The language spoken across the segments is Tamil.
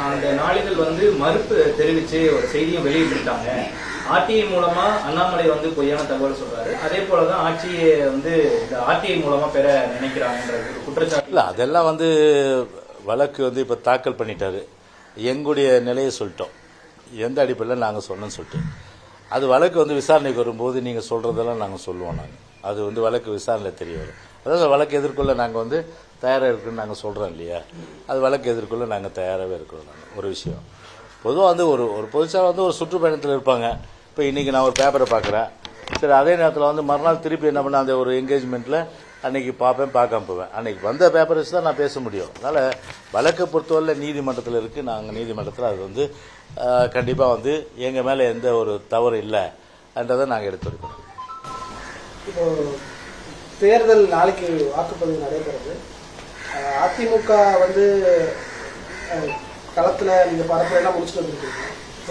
அந்த நாளிதழ் வந்து மறுப்பு தெரிவித்து ஒரு செய்தியும் வெளியிட்டிருக்காங்க. ஆர்டிஐ மூலமா அண்ணாமலை வந்து பொய்யான தகவல் சொல்றாரு. அதே போலதான் ஆட்சியை வந்து இந்த ஆர்டிஐ மூலமா பெற நினைக்கிறாங்கன்றது குற்றச்சாட்டு. இல்லை, அதெல்லாம் வந்து வழக்கு வந்து இப்போ தாக்கல் பண்ணிட்டாரு. எங்களுடைய நிலையை சொல்லிட்டோம், எந்த அடிப்படையில் நாங்கள் சொன்னோன்னு சொல்லிட்டு. அது வழக்கு வந்து விசாரணைக்கு வரும்போது நீங்கள் சொல்கிறதெல்லாம் நாங்கள் சொல்லுவோம். அது வந்து வழக்கு விசாரணையில் தெரிய வரும். அதாவது வழக்கு எதிர்கொள்ள நாங்கள் வந்து தயாராக இருக்குன்னு நாங்கள் சொல்கிறோம் இல்லையா, அது வழக்கு எதிர்கொள்ள நாங்கள் தயாராகவே இருக்கிறோம். நாங்கள் ஒரு விஷயம் பொதுவாக வந்து ஒரு பொதுச்சாக வந்து ஒரு சுற்றுப்பயணத்தில் இருப்பாங்க. இப்போ இன்றைக்கி நான் ஒரு பேப்பரை பார்க்குறேன், சரி, அதே நேரத்தில் வந்து மறுநாள் திருப்பி என்ன பண்ண அந்த ஒரு என்கேஜ்மெண்ட்டில் அன்றைக்கி பார்க்காம போவேன். அன்றைக்கி வந்த பேப்பர் வச்சு தான் நான் பேச முடியும். அதனால் வழக்கை பொறுத்தவரை நீதிமன்றத்தில் இருக்குது. நாங்கள் நீதிமன்றத்தில் அது வந்து கண்டிப்பாக வந்து எங்கள் மேலே எந்த ஒரு தவறு இல்லை என்றதை நாங்கள் எடுத்துருக்கோம். இப்போ தேர்தல் நாளைக்கு வாக்குப்பதிவு நடைபெறுது. அதிமுக வந்து களத்தில் நீங்கள் பரப்புரையெல்லாம் முடிச்சுட்டு வந்துருக்கீங்க.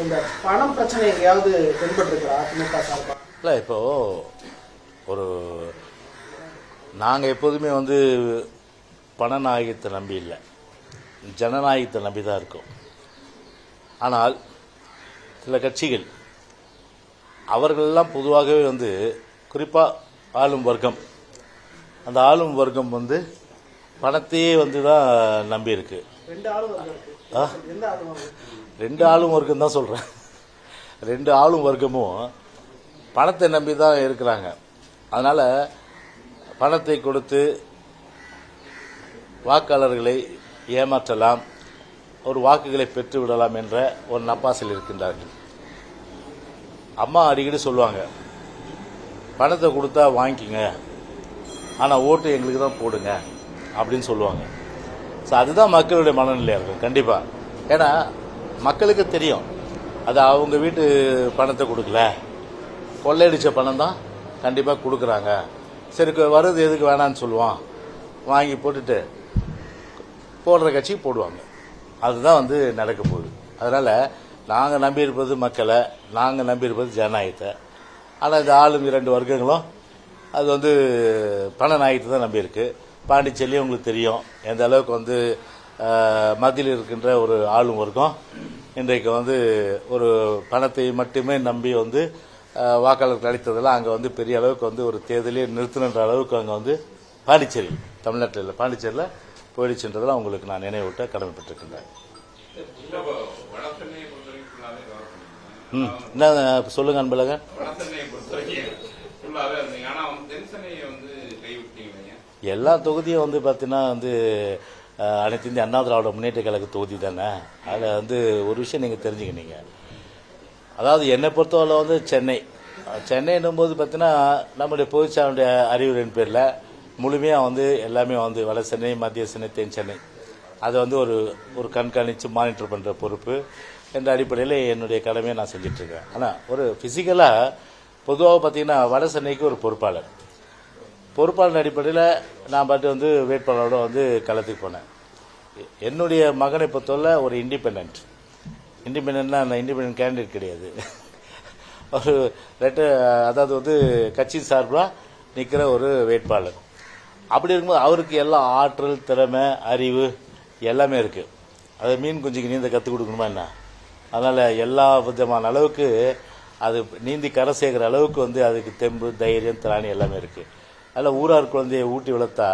இந்த பணம் பிரச்சனை எங்கேயாவது தென்பட்டிருக்கிறா அதிமுக சார்பாக? இல்லை, இப்போது ஒரு நாங்கள் எப்போதுமே வந்து பணநாயகத்தை நம்பி இல்லை, ஜனநாயகத்தை நம்பி தான் இருக்கோம். ஆனால் சில கட்சிகள் அவர்களெல்லாம் பொதுவாகவே வந்து குறிப்பாக ஆளும் வர்க்கம், அந்த ஆளும் வர்க்கம் வந்து பணத்தையே வந்து தான் நம்பி இருக்கு. ரெண்டு ஆளும் வர்க்கம் தான் சொல்கிறேன். ரெண்டு ஆளும் வர்க்கமும் பணத்தை நம்பி தான் இருக்கிறாங்க. அதனால் பணத்தை கொடுத்து வாக்காளர்களை ஏமாற்றலாம், ஒரு வாக்குகளை பெற்று விடலாம் என்ற ஒரு நப்பாசில் இருக்கின்றார்கள். அம்மா அடிக்கடி சொல்லுவாங்க, பணத்தை கொடுத்தா வாங்கிக்கிங்க, ஆனால் ஓட்டு எங்களுக்கு தான் போடுங்க அப்படின்னு சொல்லுவாங்க. ஸோ அதுதான் மக்களுடைய மனநிலையாக இருக்கும் கண்டிப்பாக. ஏன்னா மக்களுக்கு தெரியும், அது அவங்க வீட்டு பணத்தை கொடுக்கல, கொள்ளையடிச்ச பணம் தான் கண்டிப்பாக கொடுக்குறாங்க. சரி, வருது எதுக்கு வேணான்னு சொல்லுவான், வாங்கி போட்டுட்டு போடுற கட்சிக்கு போடுவாங்க. அதுதான் வந்து நடக்க போகுது. அதனால் நாங்கள் நம்பியிருப்பது மக்களை, நாங்கள் நம்பியிருப்பது ஜனநாயகத்தை. ஆனால் இந்த ஆளும் இரண்டு வர்க்கங்களும் அது வந்து பணநாயகத்தை தான் நம்பியிருக்கு. பாண்டிச்சேரியும் உங்களுக்கு தெரியும் எந்த அளவுக்கு வந்து மத்தியில் இருக்கின்ற ஒரு ஆளும் வர்க்கம் இன்றைக்கு வந்து ஒரு பணத்தை மட்டுமே நம்பி வந்து வாக்காளர்கள் அளித்ததெல்லாம் அங்கே வந்து பெரிய அளவுக்கு வந்து ஒரு தேர்தலே நிறுத்தின அளவுக்கு அங்கே வந்து பாண்டிச்சேரி, தமிழ்நாட்டில் இல்லை பாண்டிச்சேரியில் போயிடுச்சுன்றதெல்லாம் உங்களுக்கு நான் நினைவூட்ட கடமைப்பட்டிருக்கின்றேன். என்ன சொல்லுங்க அன்பழகன். எல்லா தொகுதியும் வந்து பார்த்தீங்கன்னா வந்து அனைத்து இந்திய அண்ணா திராவிட முன்னேற்ற கழக தொகுதி தானே. அதில் வந்து ஒரு விஷயம் நீங்கள் தெரிஞ்சுக்கினீங்க, அதாவது என்னை பொறுத்தவரை வந்து சென்னைன்னும் போது பார்த்தீங்கன்னா நம்முடைய பொதுச்சாருடைய அறிவுரையின் பேரில் முழுமையாக வந்து எல்லாமே வந்து வட சென்னை, மத்திய சென்னை, தென் சென்னை அதை வந்து ஒரு கண்காணித்து மானிட்டர் பண்ணுற பொறுப்பு என்ற அடிப்படையில் என்னுடைய கடமையை நான் செஞ்சிட்ருக்கேன். ஆனால் ஒரு ஃபிசிக்கலாக பொதுவாக பார்த்தீங்கன்னா வட சென்னைக்கு ஒரு பொறுப்பாளர் அடிப்படையில் நான் பாட்டு வந்து வேட்பாளரோட வந்து களத்துக்கு போனேன். என்னுடைய மகனை பொறுத்தவரை ஒரு இண்டிபெண்டன்ட்னா நான் இண்டிபெண்டன்ட் கேண்டிடேட் கிடையாது, ஒரு அதாவது வந்து கட்சி சார்பாக நிற்கிற ஒரு வேட்பாளர். அப்படி இருக்கும்போது அவருக்கு எல்லாம் ஆற்றல், திறமை, அறிவு எல்லாமே இருக்குது. அது மீன் குஞ்சுக்கு நீந்த கற்றுக் கொடுக்கணுமா என்ன? அதனால் எல்லா விதமான அளவுக்கு அது நீந்தி கரை சேர்க்கிற அளவுக்கு வந்து அதுக்கு தெம்பு, தைரியம், திராணி எல்லாமே இருக்குது. அதில் ஊரார் குழந்தையை ஊட்டி வளர்த்தா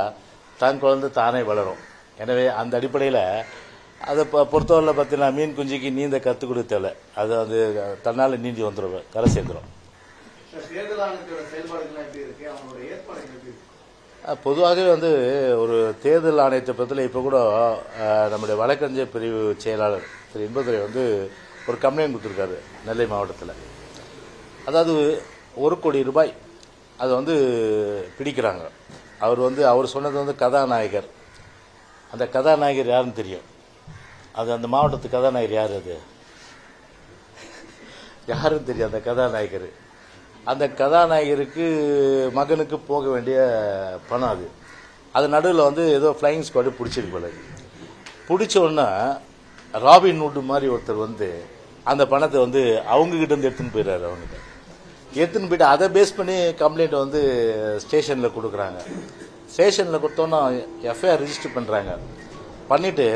தன் குழந்தை தானே வளரும். எனவே அந்த அடிப்படையில் அதை பொறுத்தவரையில் பார்த்தீங்கன்னா மீன் குஞ்சுக்கு நீந்த கற்றுக் கொடுத்தல, அது வந்து தன்னால் நீந்தி வந்துடும், கரை சேர்ந்துடும். பொதுவாகவே வந்து ஒரு தேர்தல் ஆணையத்தை பற்றியில் இப்போ கூட நம்முடைய வழக்கறிஞர் பிரிவு செயலாளர் திரு இன்பதுரை வந்து ஒரு கம்ப்ளைண்ட் கொடுத்துருக்காரு நெல்லை மாவட்டத்தில். அதாவது 1 கோடி ரூபாய் அதை வந்து பிடிக்கிறாங்க. அவர் சொன்னது வந்து கதாநாயகர். அந்த கதாநாயகர் யாருன்னு தெரியும், அது அந்த மாவட்டத்து கதாநாயகர் யார், அது யாருன்னு தெரியும். அந்த கதாநாயகருக்கு மகனுக்கு போக வேண்டிய பணம் அது நடுவில் வந்து ஏதோ ஃப்ளைங் ஸ்குவாடு பிடிச்சிருக்கு போல. பிடிச்ச உடனே ராபின்ஹுட் மாதிரி ஒருத்தர் வந்து அந்த பணத்தை வந்து அவங்ககிட்ட இருந்து எடுத்துன்னு போயிடுறாரு. அவங்ககிட்ட எடுத்துன்னு போயிட்டு அதை பேஸ் பண்ணி கம்ப்ளைண்ட் வந்து ஸ்டேஷனில் கொடுக்குறாங்க. ஸ்டேஷனில் கொடுத்தோன்னா எஃப்ஐஆர் ரிஜிஸ்டர் பண்ணுறாங்க. பண்ணிவிட்டு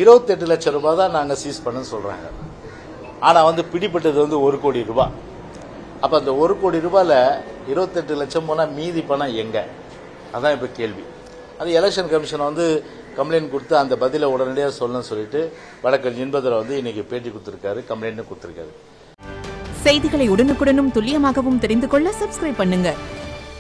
28 லட்சம் ரூபாய் தான் நாங்கள் சீஸ் பண்ணன்னு சொல்கிறாங்க. ஆனால் வந்து பிடிப்பட்டது வந்து 1 கோடி ரூபாய். அப்போ அந்த 1 கோடி ரூபாயில் 28 லட்சம் போனால் மீதி பணம் எங்கே? அதான் இப்போ கேள்வி. அது எலெக்ஷன் கமிஷன் வந்து கம்ப்ளைண்ட் கொடுத்து அந்த பதிலை உடனடியாக சொல்லணும்னு சொல்லிட்டு வழக்கறிஞர் இன்பதுரை வந்து இன்னைக்கு பேட்டி கொடுத்துருக்காரு, கம்ப்ளைண்ட்டும் கொடுத்துருக்காரு. செய்திகளை உடனுக்குடனும் துல்லியமாகவும் தெரிந்து கொள்ள சப்ஸ்கிரைப் பண்ணுங்க.